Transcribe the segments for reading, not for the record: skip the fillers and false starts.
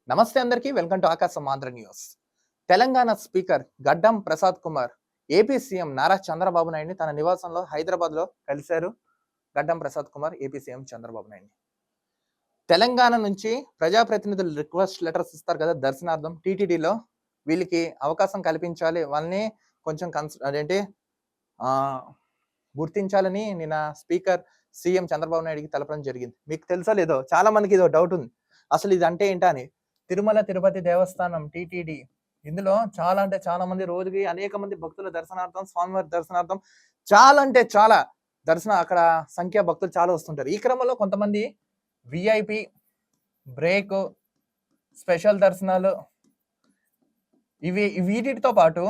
నమస్తే అందరికీ welcome to ఆకాశం ఆంధ్ర న్యూస్. తెలంగాణ స్పీకర్ గడ్డం ప్రసాద్ కుమార్ ఏపీ సీఎం నారా చంద్రబాబు నాయుడిని తన నివాసంలో హైదరాబాద్లో కలిశారు. గడ్డం ప్రసాద్ కుమార్ ఏపీ సీఎం చంద్రబాబు నాయుడిని తెలంగాణ నుంచి ప్రజాప్రతినిధులు రిక్వెస్ట్ లెటర్స్ ఇస్తారు కదా దర్శనార్థం టీటీడీలో వీళ్ళకి అవకాశం కల్పించాలి, వాళ్ళని కొంచెం అదేంటి గుర్తించాలని నిన్న స్పీకర్ సీఎం చంద్రబాబు నాయుడికి తెలపడం జరిగింది. మీకు తెలుసా లేదో చాలా మందికి ఇదో డౌట్ ఉంది, అసలు ఇది అంటే ఏంటా అని. తిరుమల తిరుపతి దేవస్థానం టీటీడీ ఇందులో చాలా అంటే చాలా మంది రోజుకి అనేక మంది భక్తుల దర్శనార్థం, స్వామివారి దర్శనార్థం చాలా అంటే చాలా అక్కడ సంఖ్య భక్తులు చాలా వస్తుంటారు. ఈ క్రమంలో కొంతమంది విఐపి బ్రేక్ స్పెషల్ దర్శనాలు వీటితో పాటు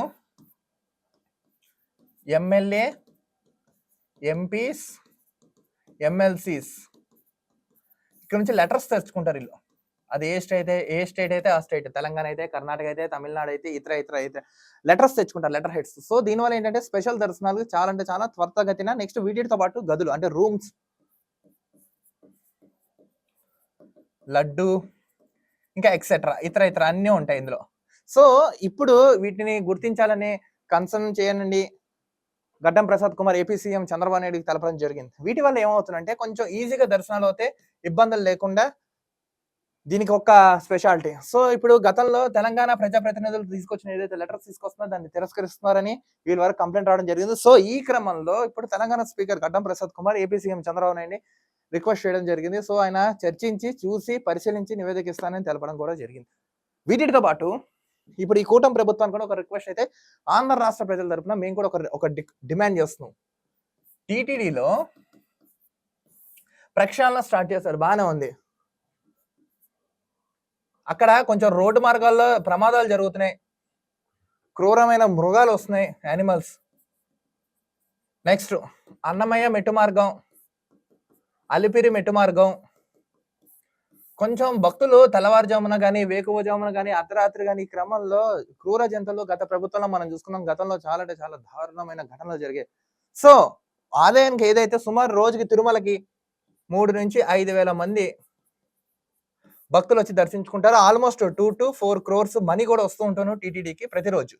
ఎమ్మెల్యే ఎంపీస్ ఎమ్మెల్సీస్ ఇక్కడ నుంచి లెటర్స్ తెచ్చుకుంటారు వీళ్ళు. అది ఏ స్టేట్ అయితే ఆ స్టేట్, తెలంగాణ అయితే, కర్ణాటక అయితే, తమిళనాడు అయితే, ఇతర అయితే లెటర్స్ తెచ్చుకుంటారు, లెటర్ హెడ్స్. సో దీనివల్ల ఏంటంటే స్పెషల్ దర్శనాలు చాలా అంటే చాలా త్వరితగతిన నెక్స్ట్ వీటితో పాటు గదులు అంటే రూమ్స్, లడ్డు ఇంకా ఎక్సెట్రా ఇతర అన్నీ ఉంటాయి ఇందులో. సో ఇప్పుడు వీటిని గుర్తించాలని కన్సర్న్ చేయనండి గడ్డం ప్రసాద్ కుమార్ ఏపీ సీఎం చంద్రబాబు నాయుడికి తెలపడం జరిగింది. వీటి వల్ల ఏమవుతుందంటే కొంచెం ఈజీగా దర్శనాలు అవుతే ఇబ్బందులు లేకుండా దీనికి ఒక స్పెషాలిటీ. సో ఇప్పుడు గతంలో తెలంగాణ ప్రజాప్రతినిధులు తీసుకొచ్చిన ఏదైతే లెటర్స్ తీసుకొస్తున్నారో దాన్ని తిరస్కరిస్తున్నారని వీళ్ళ వరకు కంప్లైంట్ రావడం జరిగింది. సో ఈ క్రమంలో ఇప్పుడు తెలంగాణ స్పీకర్ గడ్డం ప్రసాద్ కుమార్ ఏపీ సీఎం చంద్రబాబు నాయుడిని రిక్వెస్ట్ చేయడం జరిగింది. సో ఆయన చర్చించి చూసి పరిశీలించి నివేదిక ఇస్తానని తెలపడం కూడా జరిగింది. వీటితో పాటు ఇప్పుడు ఈ కూటమి ప్రభుత్వానికి కూడా ఒక రిక్వెస్ట్ అయితే ఆంధ్ర రాష్ట్ర ప్రజల తరఫున మేము కూడా ఒక డిమాండ్ చేస్తున్నాం. టీటీడీలో ప్రక్షాళన స్టార్ట్ చేశారు, బాగానే ఉంది. అక్కడ కొంచెం రోడ్డు మార్గాల్లో ప్రమాదాలు జరుగుతున్నాయి, క్రూరమైన మృగాలు వస్తున్నాయి, యానిమల్స్. నెక్స్ట్ అన్నమయ్య మెట్టు మార్గం, అలిపిరి మెట్టు మార్గం, కొంచెం భక్తులు తెల్లవారుజామున కానీ వేకువజామున కానీ అర్ధరాత్రి కానీ ఈ క్రమంలో క్రూర జంతువులు గత ప్రభుత్వంలో మనం చూసుకున్నాం. గతంలో చాలా అంటే చాలా దారుణమైన ఘటనలు జరిగాయి. సో ఆదాయానికి ఏదైతే సుమారు రోజుకి తిరుమలకి 3 నుంచి 5,000 మంది భక్తులు వచ్చి దర్శించుకుంటారు. ఆల్మోస్ట్ 2 to 4 crores మనీ కూడా వస్తూ ఉంటాను టీటీడీకి ప్రతిరోజు.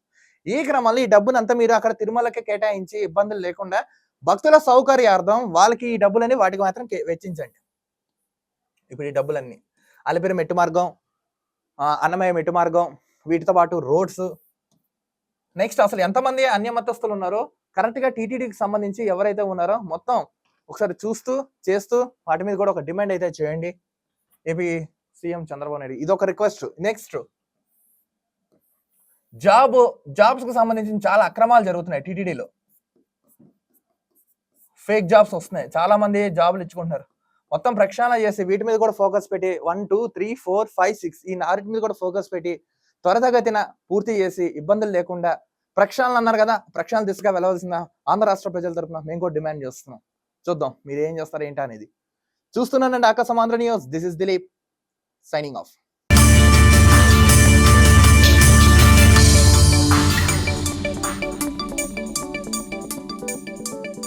ఈ క్రమంలో ఈ డబ్బునంతా మీరు అక్కడ తిరుమలకి కేటాయించి ఇబ్బందులు లేకుండా భక్తుల సౌకర్యార్థం వాళ్ళకి ఈ డబ్బులని వాటికి మాత్రం వెచ్చించండి. ఇప్పుడు ఈ డబ్బులన్నీ అలిపిరి మెట్టు మార్గం, అన్నమయ్య మెట్టు మార్గం, వీటితో పాటు రోడ్స్. నెక్స్ట్ అసలు ఎంతమంది అన్యమతస్తులు ఉన్నారో కరెక్ట్గా టీటీడీకి సంబంధించి ఎవరైతే ఉన్నారో మొత్తం ఒకసారి చూస్తూ చేస్తూ వాటి మీద కూడా ఒక డిమాండ్ అయితే చేయండి ఏపీ సీఎం చంద్రబాబు నాయుడు. ఇదొక రిక్వెస్ట్. నెక్స్ట్ జాబ్స్ కు సంబంధించిన చాలా అక్రమాలు జరుగుతున్నాయి టీటీడీలో. ఫేక్ జాబ్స్ వస్తున్నాయి, చాలా మంది జాబులు ఇచ్చుకుంటున్నారు. మొత్తం ప్రక్షాళన చేసి వీటి మీద కూడా ఫోకస్ పెట్టి 1, 2, 3, 4, 5, 6 ఈ 4 మీద కూడా ఫోకస్ పెట్టి త్వరితగతిన పూర్తి చేసి ఇబ్బందులు లేకుండా ప్రక్షాళన అన్నారు కదా, ప్రక్షాళన దిశగా వెళ్ళవలసిన ఆంధ్ర రాష్ట్ర ప్రజల తరఫున మేము కూడా డిమాండ్ చేస్తున్నాం. చూద్దాం మీరు ఏం చేస్తారు ఏంటి అనేది. చూస్తున్నానండి ఆకాశం Andhra news. This is Dilip signing off.